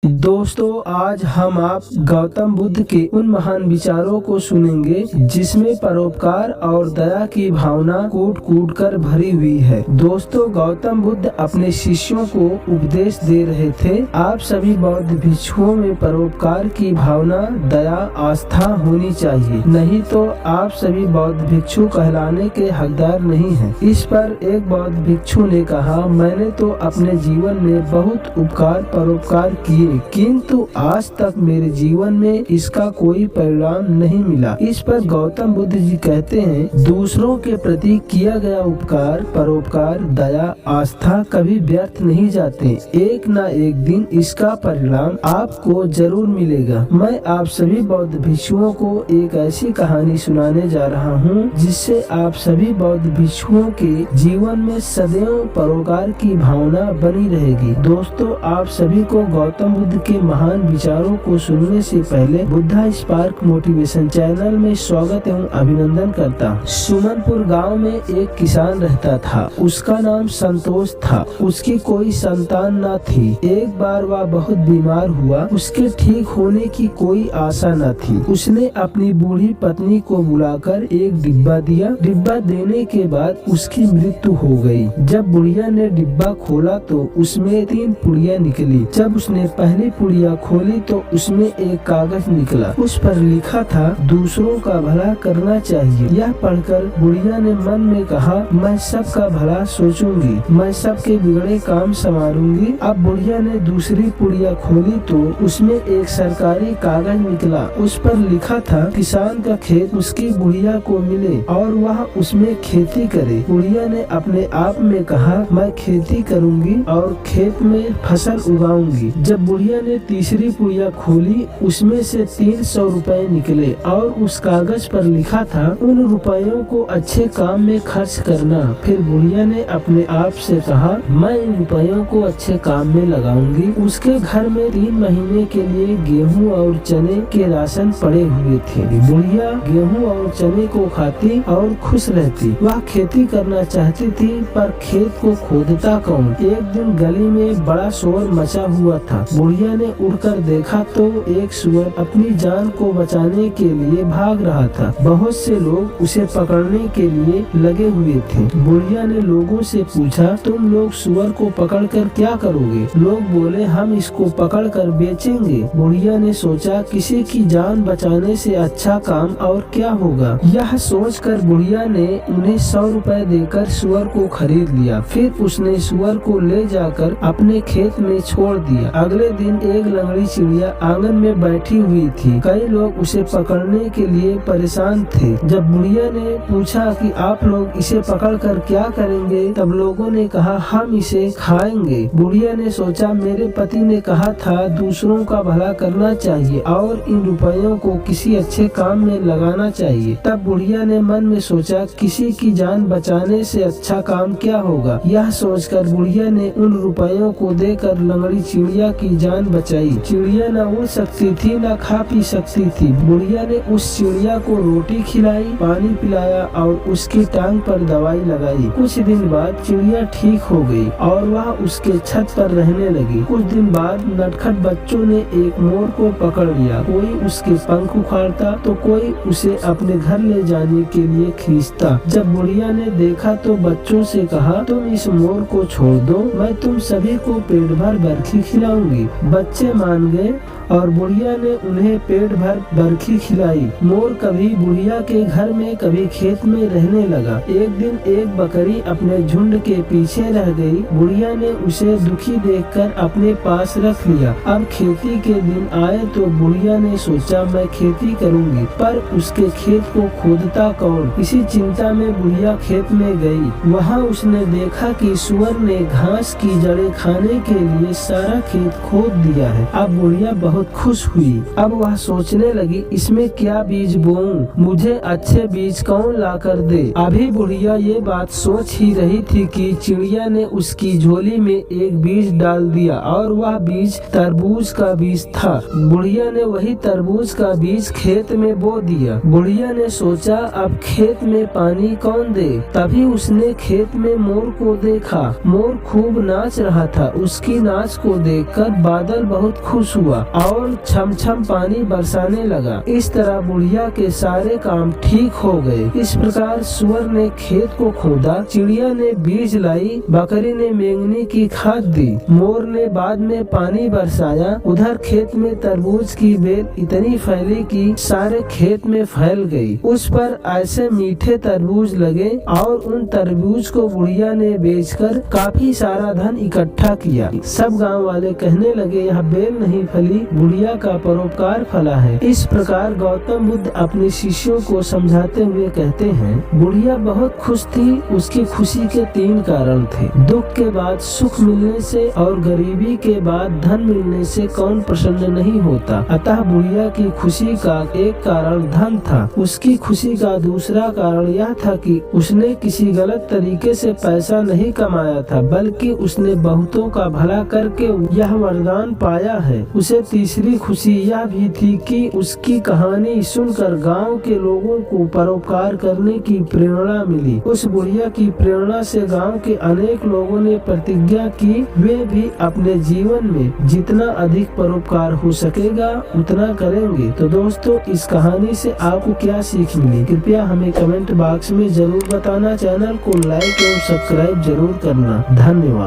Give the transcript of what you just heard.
दोस्तों, आज हम आप गौतम बुद्ध के उन महान विचारों को सुनेंगे जिसमें परोपकार और दया की भावना कूट कूट कर भरी हुई है। दोस्तों, गौतम बुद्ध अपने शिष्यों को उपदेश दे रहे थे। आप सभी बौद्ध भिक्षुओं में परोपकार की भावना, दया, आस्था होनी चाहिए, नहीं तो आप सभी बौद्ध भिक्षु कहलाने के हकदार नहीं हैं। इस पर एक बौद्ध भिक्षु ने कहा, मैंने तो अपने जीवन में बहुत उपकार परोपकार किए, किंतु आज तक मेरे जीवन में इसका कोई परिणाम नहीं मिला। इस पर गौतम बुद्ध जी कहते हैं, दूसरों के प्रति किया गया उपकार, परोपकार, दया, आस्था कभी व्यर्थ नहीं जाते। एक न एक दिन इसका परिणाम आपको जरूर मिलेगा। मैं आप सभी बौद्ध भिक्षुओं को एक ऐसी कहानी सुनाने जा रहा हूँ जिससे आप सभी बौद्ध भिक्षुओं के जीवन में सदैव परोपकार की भावना बनी रहेगी। दोस्तों, आप सभी को गौतम बुद्ध के महान विचारों को सुनने से पहले बुद्धा स्पार्क मोटिवेशन चैनल में स्वागत एवं अभिनंदन करता हूँ। सुमनपुर गांव में एक किसान रहता था। उसका नाम संतोष था। उसकी कोई संतान न थी। एक बार वह बहुत बीमार हुआ। उसके ठीक होने की कोई आशा न थी। उसने अपनी बूढ़ी पत्नी को बुलाकर एक डिब्बा दिया। डिब्बा देने के बाद उसकी मृत्यु हो गई। जब बुढ़िया ने डिब्बा खोला तो उसमें 3 पुड़िया निकली। जब उसने पहली पुड़िया खोली तो उसमें एक कागज निकला। उस पर लिखा था, दूसरों का भला करना चाहिए। यह पढ़कर बुढ़िया ने मन में कहा, मैं सबका भला सोचूंगी, मैं सबके बिगड़े काम संवारूंगी। अब बुढ़िया ने दूसरी पुड़िया खोली तो उसमें एक सरकारी कागज निकला। उस पर लिखा था, किसान का खेत उसकी बुढ़िया को मिले और वह उसमें खेती करे। बुढ़िया ने अपने आप में कहा, मैं खेती करूंगी और खेत में फसल उगाऊंगी। जब बुढ़िया ने तीसरी पुड़िया खोली, उसमें से 300 रुपए निकले और उस कागज पर लिखा था, उन रुपयों को अच्छे काम में खर्च करना। फिर बुढ़िया ने अपने आप से कहा, मैं इन रुपयों को अच्छे काम में लगाऊंगी। उसके घर में 3 महीने के लिए गेहूं और चने के राशन पड़े हुए थे। बुढ़िया गेहूं और चने को खाती और खुश रहती। वह खेती करना चाहती थी, पर खेत को खोदता कौन। एक दिन गली में बड़ा शोर मचा हुआ था। बुढ़िया ने उड़कर देखा तो एक सुअर अपनी जान को बचाने के लिए भाग रहा था। बहुत से लोग उसे पकड़ने के लिए लगे हुए थे। बुढ़िया ने लोगों से पूछा, तुम लोग सुअर को पकड़कर क्या करोगे? लोग बोले, हम इसको पकड़कर बेचेंगे। बुढ़िया ने सोचा, किसी की जान बचाने से अच्छा काम और क्या होगा। यह सोचकर बुढ़िया ने उन्हें 100 रुपए देकर सुअर को खरीद लिया। फिर उसने सुअर को ले जाकर अपने खेत में छोड़ दिया। अगले दिन एक लंगड़ी चिड़िया आंगन में बैठी हुई थी। कई लोग उसे पकड़ने के लिए परेशान थे। जब बुढ़िया ने पूछा कि आप लोग इसे पकड़कर क्या करेंगे, तब लोगों ने कहा, हम इसे खाएंगे। बुढ़िया ने सोचा, मेरे पति ने कहा था दूसरों का भला करना चाहिए और इन रुपयों को किसी अच्छे काम में लगाना चाहिए। तब बुढ़िया ने मन में सोचा, किसी की जान बचाने से अच्छा काम क्या होगा। यह सोचकर बुढ़िया ने उन रुपयों को देकर लंगड़ी चिड़िया की जान बचाई। चिड़िया न उड़ सकती थी, न खा पी सकती थी। बुढ़िया ने उस चिड़िया को रोटी खिलाई, पानी पिलाया और उसकी टांग पर दवाई लगाई। कुछ दिन बाद चिड़िया ठीक हो गई और वह उसके छत पर रहने लगी। कुछ दिन बाद नटखट बच्चों ने एक मोर को पकड़ लिया। कोई उसके पंख उखाड़ता तो कोई उसे अपने घर ले जाने के लिए खींचता। जब बुढ़िया ने देखा तो बच्चों से कहा, तुम इस मोर को छोड़ दो, मैं तुम सभी को पेट भर बर्फी खिलाऊंगी। बच्चे मान गए और बुढ़िया ने उन्हें पेट भर बर्फी खिलाई। मोर कभी बुढ़िया के घर में कभी खेत में रहने लगा। एक दिन एक बकरी अपने झुंड के पीछे रह गई। बुढ़िया ने उसे दुखी देखकर अपने पास रख लिया। अब खेती के दिन आए तो बुढ़िया ने सोचा, मैं खेती करूंगी, पर उसके खेत को खोदता कौन। इसी चिंता में बुढ़िया खेत में गई। वहाँ उसने देखा कि सुअर ने घास की जड़ें खाने के लिए सारा खेत खोद दिया है। अब बुढ़िया बहुत बहुत खुश हुई। अब वह सोचने लगी इसमें क्या बीज बोऊं, मुझे अच्छे बीज कौन ला कर दे। अभी बुढ़िया ये बात सोच ही रही थी कि चिड़िया ने उसकी झोली में एक बीज डाल दिया और वह बीज तरबूज का बीज था। बुढ़िया ने वही तरबूज का बीज खेत में बो दिया। बुढ़िया ने सोचा अब खेत में पानी कौन दे। तभी उसने खेत में मोर को देखा। मोर खूब नाच रहा था। उसकी नाच को देखकर बादल बहुत खुश हुआ और छम छम पानी बरसाने लगा। इस तरह बुढ़िया के सारे काम ठीक हो गए। इस प्रकार सुअर ने खेत को खोदा, चिड़िया ने बीज लाई, बकरी ने मेंगनी की खाद दी, मोर ने बाद में पानी बरसाया। उधर खेत में तरबूज की बेल इतनी फैली कि सारे खेत में फैल गई। उस पर ऐसे मीठे तरबूज लगे और उन तरबूज को बुढ़िया ने बेचकर काफी सारा धन इकट्ठा किया। सब गांव वाले कहने लगे यह बेल नहीं फली, बुढ़िया का परोपकार फला है। इस प्रकार गौतम बुद्ध अपने शिष्यों को समझाते हुए कहते हैं, बुढ़िया बहुत खुश थी। उसकी खुशी के 3 कारण थे। दुख के बाद सुख मिलने से और गरीबी के बाद धन मिलने से कौन प्रसन्न नहीं होता। अतः बुढ़िया की खुशी का एक कारण धन था। उसकी खुशी का दूसरा कारण यह था कि उसने किसी गलत तरीके से पैसा नहीं कमाया था, बल्कि उसने बहुतों का भला करके यह वरदान पाया है। उसे तीसरी खुशी यह भी थी कि उसकी कहानी सुनकर गांव के लोगों को परोपकार करने की प्रेरणा मिली। उस बुढ़िया की प्रेरणा से गांव के अनेक लोगों ने प्रतिज्ञा की वे भी अपने जीवन में जितना अधिक परोपकार हो सकेगा उतना करेंगे। तो दोस्तों इस कहानी से आपको क्या सीख मिली, कृपया हमें कमेंट बॉक्स में जरूर बताना। चैनल को लाइक और सब्सक्राइब जरूर करना। धन्यवाद।